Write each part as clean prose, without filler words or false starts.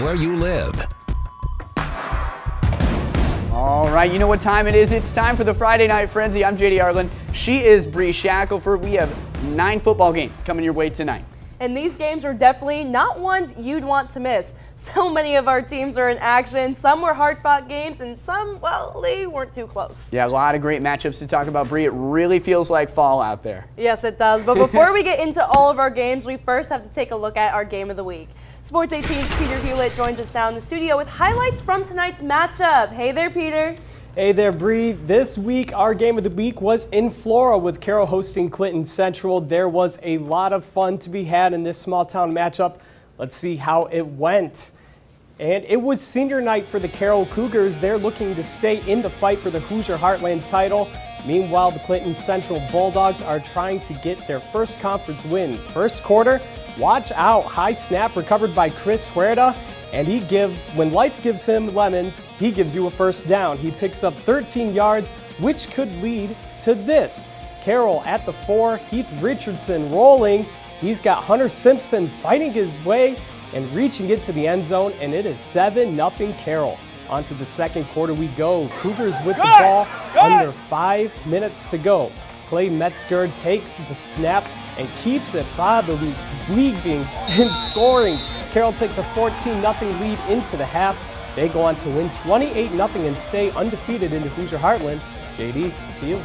where you live. All right, you know what time it is. It's time for the Friday Night Frenzy. I'm JD Arlen. She is Bree Shackelford. We have 9 football games coming your way tonight. And these games are definitely not ones you'd want to miss. So many of our teams are in action. Some were hard-fought games, and some, well, they weren't too close. Yeah, a lot of great matchups to talk about, Bree. It really feels like fall out there. Yes, it does. But before we get into all of our games, we first have to take a look at our game of the week. Sports 18's Peter Hewlett joins us now in the studio with highlights from tonight's matchup. Hey there, Peter. Hey there, Bree. This week, our game of the week was in Flora with Carroll hosting Clinton Central. There was a lot of fun to be had in this small town matchup. Let's see how it went. And it was senior night for the Carroll Cougars. They're looking to stay in the fight for the Hoosier Heartland title. Meanwhile, the Clinton Central Bulldogs are trying to get their first conference win. First quarter, watch out. High snap recovered by Chris Huerta. And when life gives him lemons, he gives you a first down. He picks up 13 yards, which could lead to this. Carroll at the 4, Heath Richardson rolling. He's got Hunter Simpson fighting his way and reaching it to the end zone, and it is 7-0 Carroll. On to the second quarter we go. Cougars with the ball, under 5 minutes to go. Clay Metzger takes the snap and keeps it probably leading in scoring. Carroll takes a 14-0 lead into the half. They go on to win 28-0 and stay undefeated in the Hoosier Heartland. JD, to you.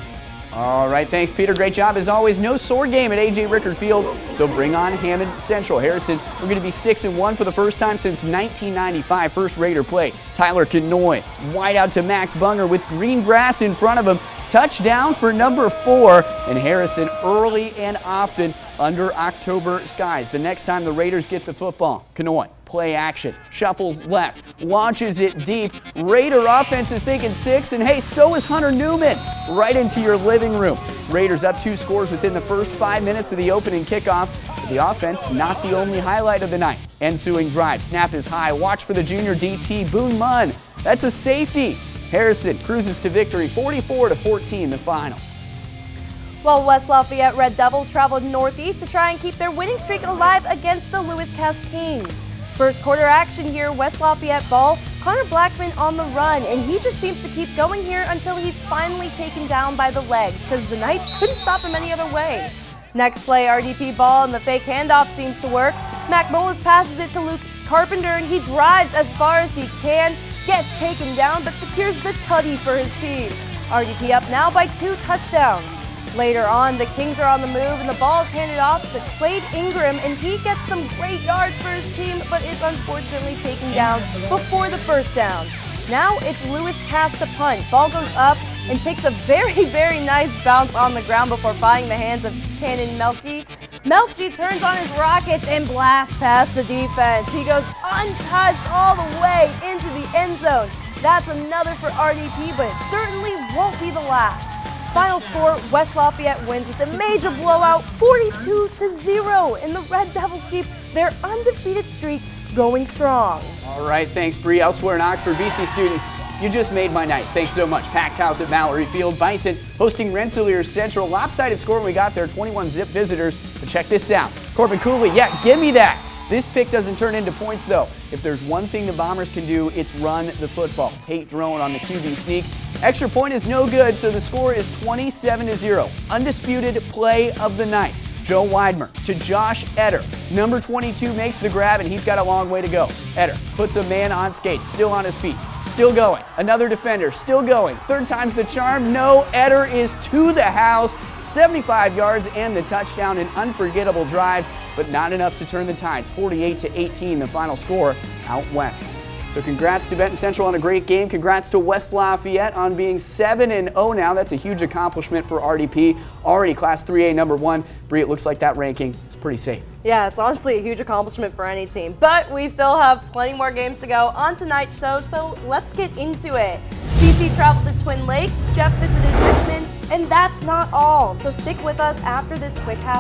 All right, thanks, Peter. Great job as always. No sword game at A.J. Rickard Field, so bring on Hammond Central. Harrison, we're going to be 6-1 for the first time since 1995. First Raider play. Tyler Kanoy, wide out to Max Bunger with green grass in front of him. Touchdown for number 4, and Harrison early and often under October skies. The next time the Raiders get the football, Kanoy, play action, shuffles left, launches it deep. Raider offense is thinking 6, and hey, so is Hunter Newman, right into your living room. Raiders up 2 scores within the first 5 minutes of the opening kickoff. But the offense, not the only highlight of the night. Ensuing drive, snap is high, watch for the junior DT, Boone Munn. That's a safety. Harrison cruises to victory, 44-14 the final. Well, West Lafayette Red Devils traveled northeast to try and keep their winning streak alive against the Lewis Cass Kings. First quarter action here, West Lafayette ball, Connor Blackman on the run, and he just seems to keep going here until he's finally taken down by the legs because the Knights couldn't stop him any other way. Next play, RDP ball, and the fake handoff seems to work. Mac Molas passes it to Luke Carpenter, and he drives as far as he can, gets taken down, but secures the tutty for his team. RDP up now by 2 touchdowns. Later on, the Kings are on the move, and the ball is handed off to Clade Ingram, and he gets some great yards for his team, but is unfortunately taken down before the first down. Now it's Lewis Cass to punt. Ball goes up and takes a very, very nice bounce on the ground before finding the hands of Cannon Melky. Melchi turns on his rockets and blasts past the defense. He goes untouched all the way into the end zone. That's another for RDP, but it certainly won't be the last. Final score, West Lafayette wins with a major blowout, 42-0, and the Red Devils keep their undefeated streak going strong. All right, thanks, Bree. Elsewhere in Oxford, BC students, you just made my night. Thanks so much. Packed house at Mallory Field. Bison hosting Rensselaer Central. Lopsided score when we got there, 21 zip visitors. But check this out. Corbin Cooley, yeah, give me that. This pick doesn't turn into points, though. If there's one thing the Bombers can do, it's run the football. Tate Drone on the QB sneak. Extra point is no good, so the score is 27-0. Undisputed play of the night. Joe Weidmer to Josh Etter. Number 22 makes the grab, and he's got a long way to go. Etter puts a man on skates, still on his feet, still going. Another defender, still going. Third time's the charm. No, Etter is to the house. 75 yards and the touchdown, an unforgettable drive, but not enough to turn the tides. 48-18, the final score out west. So congrats to Benton Central on a great game. Congrats to West Lafayette on being 7-0 now. That's a huge accomplishment for RDP. Already Class 3A number 1. Bree, it looks like that ranking is pretty safe. Yeah, it's honestly a huge accomplishment for any team. But we still have plenty more games to go on tonight's show, so let's get into it. BC traveled to Twin Lakes, Jeff visited Richmond, and that's not all. So stick with us after this quick half.